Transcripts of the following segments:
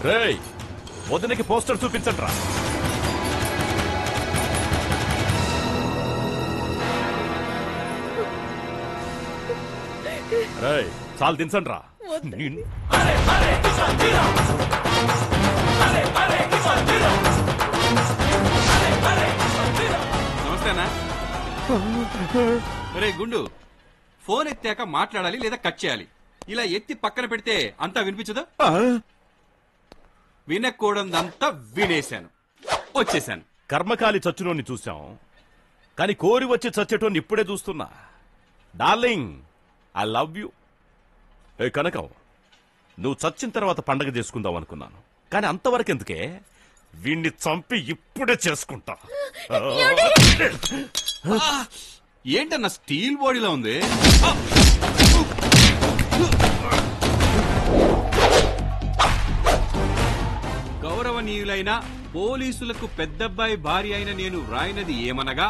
రేయ్ వదినకి పోస్టర్ చూపించండ్రా. రేయ్ చాలు దించండ్రా. నమస్తేనా. రే గుండు, ఫోన్ ఎత్తాక మాట్లాడాలి లేదా కట్ చేయాలి. ఇలా ఎత్తి పక్కన పెడితే అంతా వినిపించదు. వినకూడదంతా వినేశాను, వచ్చేశాను. కర్మకాలి చచ్చునోని చూశాం, కానీ కోరి వచ్చి చచ్చేటోని ఇప్పుడే చూస్తున్నా. Darling I love you. ఏ కనకం, నువ్వు చచ్చిన తర్వాత పండగ చేసుకుందాం అనుకున్నాను, కానీ అంతవరకు ఎందుకే, వీణ్ణి చంపి ఇప్పుడే చేసుకుంటా. ఏంటన్నా స్టీల్ బాడీలో ఉంది. గౌరవనీయులైన పోలీసులకు పెద్దబ్బాయి భార్య అయిన నేను రాయినది ఏమనగా,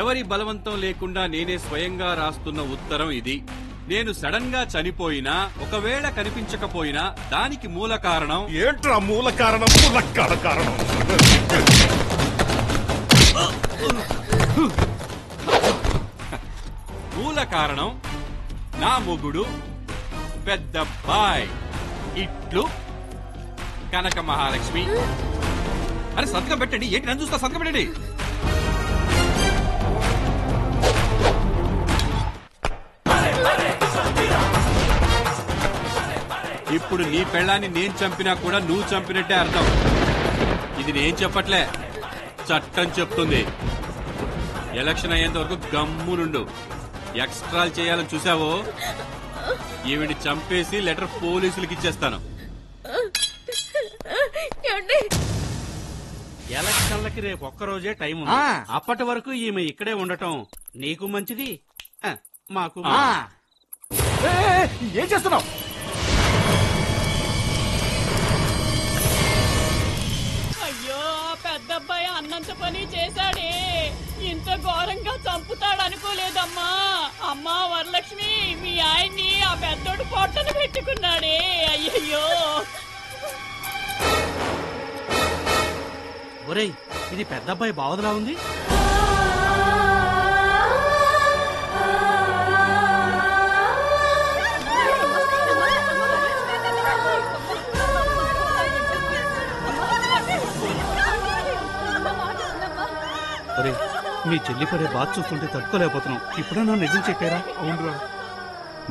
ఎవరి బలవంతం లేకుండా నేనే స్వయంగా రాస్తున్న ఉత్తరం ఇది. నేను సడన్ గా చనిపోయినా, ఒకవేళ కనిపించకపోయినా దానికి మూల కారణం. ఏంట్రా మూల కారణం? కారణం మూల కారణం నా మొగుడు పెద్దబ్బాయ్, ఇట్లు కనక మహాలక్ష్మి. అరే సంతకం పెట్టండి. ఏంటి నన్ను చూస్తా? సంతకం పెట్టండి. ఇప్పుడు నీ పెళ్ళాన్ని నేను చంపినా కూడా నువ్వు చంపినట్టే అర్థం. ఇది నేను చెప్పట్లే, చట్టం చెప్తుంది. ఎలక్షన్ అయ్యేంత వరకు గమ్మునుండు. ఎక్స్ట్రాలు చేయాలని చూసావో, ఈవిని చంపేసి లెటర్ పోలీసులకి ఇచ్చేస్తాను. ఎలక్షన్లకి రేపు ఒక్కరోజే టైం ఉంది. అప్పటి వరకు ఈమె ఇక్కడే ఉండటం నీకు మంచిది, మాకు. ఏం చేస్తున్నావు? అయ్యో, పెద్దబ్బాయి అన్నంత పని చేశాడే. ఇంత ఘోరంగా చంపుతాడనుకోలేదమ్మా. అమ్మా వరలక్ష్మి, మీ ఆయన్ని ఆ పెద్దోడు పొట్టను పెట్టుకున్నాడే. అయ్యయ్యో. ఒరేయ్, ఇది పెద్దబ్బాయి బావదలా ఉంది. మీ చెల్లి పడే బాధ చూస్తుంటే తట్టుకోలేకపోతున్నాం. ఇప్పుడన్నా నిజం చెప్పారా? అవునురా,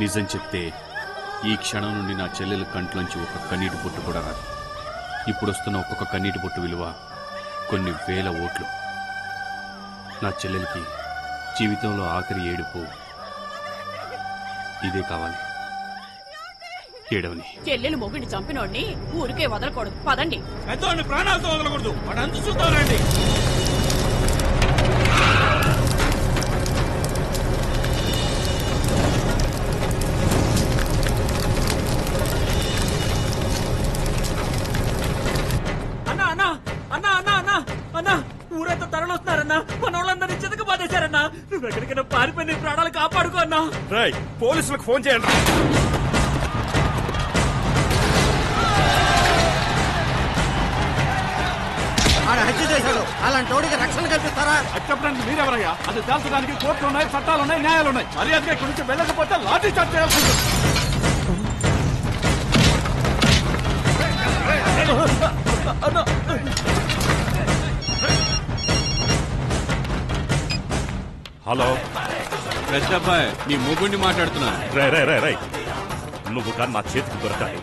నిజం చెప్తే ఈ క్షణం నుండి నా చెల్లెల కంట్లోంచి ఒక కన్నీటి బొట్టు కూడా రాదు. ఇప్పుడు వస్తున్న ఒక్కొక్క కన్నీటి బొట్టు విలువ కొన్ని వేల ఓట్లు. నా చెల్లెలకి జీవితంలో ఆఖరి ఏడుపు ఇదే కావాలి. ఏడవని. చెల్లెలు మొగుడిని చంపినోడిని ఊరికే వదలకూడదు. పదండి. పెద్దోడిని ప్రాణాలతో వదలకూడదు. వాడు అంతు చూద్దామండి. ఊరంతా తరలొస్తున్నారన్నా. మన వాళ్ళందరినీ చితక బాధేశారన్నా. నువ్వు ఎక్కడికైనా పారిపోయి నీ ప్రాణాలు కాపాడుకో అన్నా. పోలీసులకు ఫోన్ చేయండి. హత్య చేశాడు. అలాంటి వాడికి రక్షణ కల్పిస్తారా? చెప్పడానికి మీరెవరయ్యా? అది తేల్చడానికి కోర్టులు ఉన్నాయి, చట్టాలు ఉన్నాయి, న్యాయాలు ఉన్నాయి. మర్యాదగా ఇక్కడి నుంచి వెళ్ళకపోతే లాఠీ చార్జ్ చేయాల్సి ఉంటుంది. హలో పెద్దబ్బాయి, నీ మొగుడిని మాట్లాడుతున్నా. రై నువ్వు కానీ నా చేతికి దొరకాలి.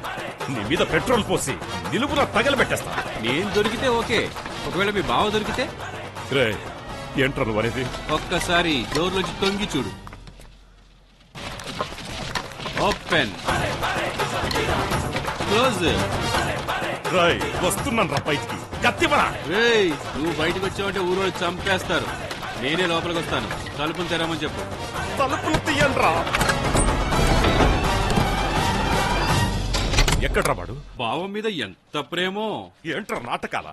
నీ మీద పెట్రోల్ పోసి నిలువున తగలబెట్టేస్తా. నేను దొరికితే ఓకే, ఒకవేళ మీ బావ దొరికితే? రే ఏంట్రా నువ్వు అనేది? ఒక్కసారి డోర్లోంచి తొంగి చూడు. Open, close. రై వస్తున్నాను రా బయటికి. కత్తివరా. రేయ్, నువ్వు బయటకు వచ్చావంటే ఊరోళ్ళు చంపేస్తారు. నేనే లోపలికి వస్తాను. తలుపులు తెరమని చెప్పు. తలుపులు తీయండ్రా. ఎక్కడ్రా వాడు? బావ మీద ఎంత ప్రేమో. ఏంట్రా నాటకాల?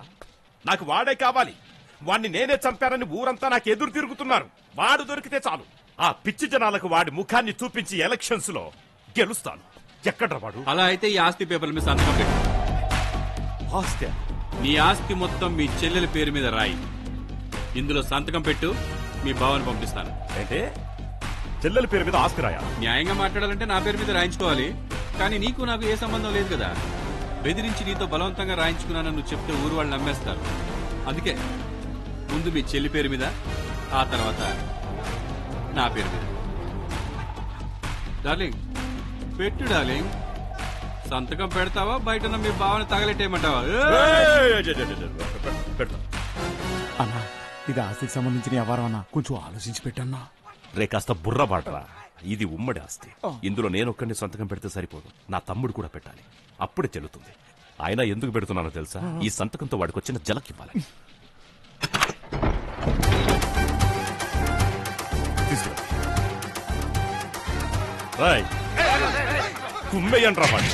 నాకు వాడే కావాలి. వాణ్ణి నేనే చంపానని ఊరంతా నాకు ఎదురు తిరుగుతున్నారు. వాడు దొరికితే చాలు ఆ పిచ్చి జనాలకు వాడి ముఖాన్ని చూపించి ఎలక్షన్స్ లో గెలుస్తాను. ఎక్కడ్రా వాడు? అలా అయితే ఈ ఆస్తి పేపర్ల మీద సంతకం పెట్టు. ఆస్తి నీ ఆస్తి మొత్తం మీ చెల్లెల పేరు మీద రాయి. ఇందులో సంతకం పెట్టు, మీ బావని పంపిస్తాను. అంటే చెల్లెల పేరు మీద ఆస్తి రాయా? న్యాయంగా మాట్లాడాలంటే నా పేరు మీద రాయించుకోవాలి. కానీ నీకు నాకు ఏ సంబంధం లేదు కదా. బెదిరించి నీతో బలవంతంగా రాయించుకున్నానని నువ్వు చెప్తే ఊరు వాళ్ళు నమ్మేస్తారు. అందుకే ముందు మీ చెల్లి పేరు మీద, ఆ తర్వాత నా పేరు మీద. డార్లింగ్ పెట్టు డార్లింగ్. సంతకం పెడతావా బయట మీ బావని తగలెట్టేయమంటావా? పెడతా. అన్నా ఇది ఆస్తికి సంబంధించిన వ్యవహారం అన్నా, కొంచెం ఆలోచించి పెట్టన్నా. రే కాస్త బుర్ర బాటరా. ఇది ఉమ్మడి ఆస్తి. ఇందులో నేనొక్కడిని సంతకం పెడితే సరిపోదు, నా తమ్ముడు కూడా పెట్టాలి. అప్పుడే చెల్లుతుంది. ఆయన ఎందుకు పెడుతున్నానో తెలుసా? ఈ సంతకంతో వాడికి వచ్చిన జలకివ్వాలి. తీసుకురా. రాయ్ కుమ్మేయండ్రా వాడిని.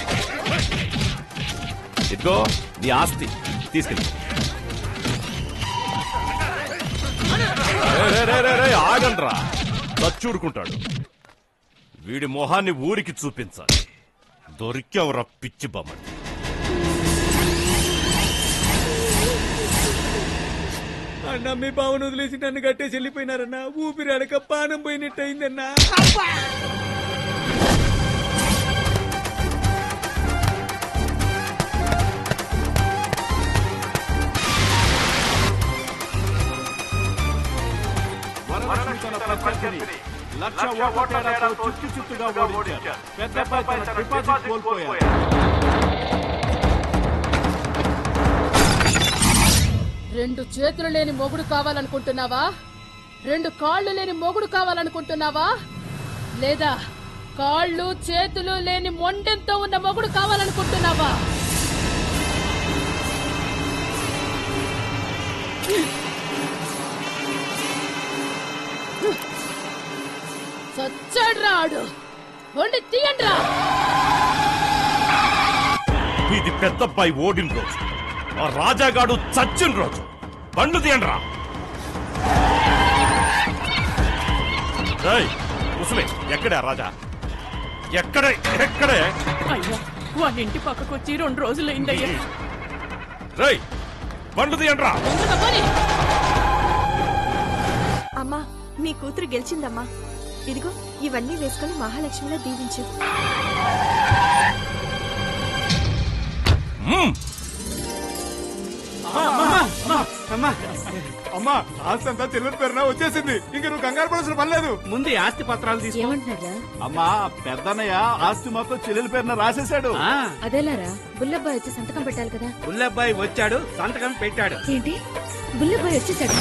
ఇదిగో నీ ఆస్తి తీసుకెళ్ళి. ఆగండ్రా, చచ్చూరుకుంటాడు. వీడి మొహాన్ని ఊరికి చూపించాలి. దొరికెవరా పిచ్చి బొమ్మని. అన్న మీ బావను వదిలేసి నన్ను కట్టేసి వెళ్ళిపోయినారన్నా. ఊపిరి అడక పానం పోయినట్టు అయిందన్నా. లక్ష ఓట్ల తేడాతో చిత్తుగా ఓడించారు. పెద్దపై తన డిపాజిట్ కోల్పోయారు. రెండు చేతులు లేని మొగుడు కావాలనుకుంటున్నావా? రెండు కాళ్ళు లేని మొగుడు కావాలనుకుంటున్నావా? లేదా కాళ్ళు చేతులు లేని మొండెంతో ఉన్న మొగుడు కావాలనుకుంటున్నావా? చచ్చాడ్రా ఆడు. వండి తీయండ్రా. ఇది పెద్దబ్బాయి ఓడిన రోజు, ఆ రాజాగాడు చచ్చిన రోజు. బండు తీయండ్రా. ముసలే ఎక్కడే రాజా? ఎక్కడే? అయ్యా వాళ్ళ ఇంటి పక్కకు వచ్చి 2 రోజులైందయ్యా. రై బండు తీయండ్రా. అమ్మా మీ కూతురు గెలిచిందమ్మా. ఇదిగో ఇవన్నీ వేసుకుని మహాలక్ష్మిలో దీవించు. అమ్మా ఆస్తి అంతా చెల్లెల పేరున వచ్చేసింది. ఇంక నువ్వు కంగారు పడాల్సిన పని లేదు. ముందు ఈ ఆస్తి పత్రాలు తీసుకో. ఏమంటున్నారా? అమ్మా పెద్దన్నయ్య ఆస్తి మొత్తం చెల్లెల పేరున రాసేశాడు. అదేలారా బుల్లబ్బాయి వచ్చి సంతకం పెట్టాలి కదా. బుల్లబ్బాయి వచ్చాడు, సంతకం పెట్టాడు. ఏంటి బుల్లబ్బాయి వచ్చేసాడు?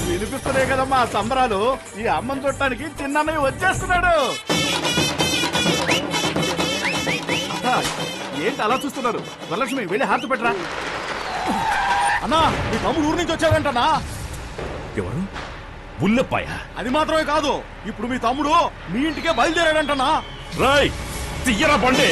వినిపిస్తున్నాయి కదమ్మా సంబరాలు. ఈ అమ్మని చూడటానికి చిన్నన్నయ్య వచ్చేస్తున్నాడు. ఏంటి అలా చూస్తున్నారు? వరలక్ష్మి వెళ్ళి హారతి పెట్టరా. అన్నా మీ తమ్ముడు ఊరు నుంచి వచ్చాడంటనా? ఎవరు? బుల్లెప్పాయ? అది మాత్రమే కాదు, ఇప్పుడు మీ తమ్ముడు మీ ఇంటికే బయలుదేరాడంటనా? రాయ్ తీయరా బండి.